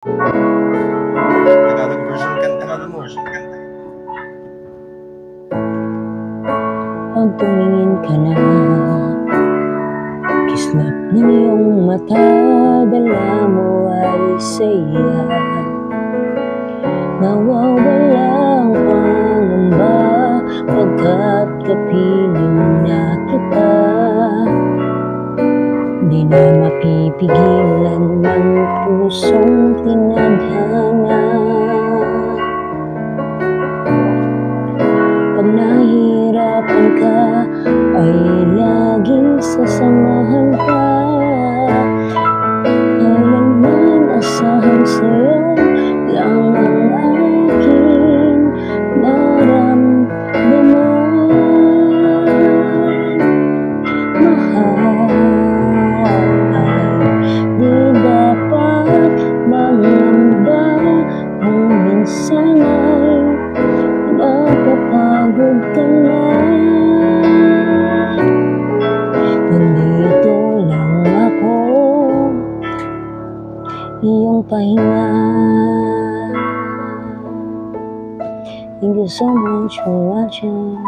Tagalog version kanta mo. Pag tumingin ka na, kislap ng iyong mata, dala mo ay saya. Nawawala ang pangamba pagkat kapiling na kita. Di na mapipigilan ng pusong tinadhana. Pag nahihirapan ka, ay laging sasamahan ka. Kailanman asahan sa'yo lang ang aking naramdaman. Mahal ay di dapat mangamba kung minsan ay napapagod ka na. Nandito lang ako, iyong pahinga. Thank you so much for watching.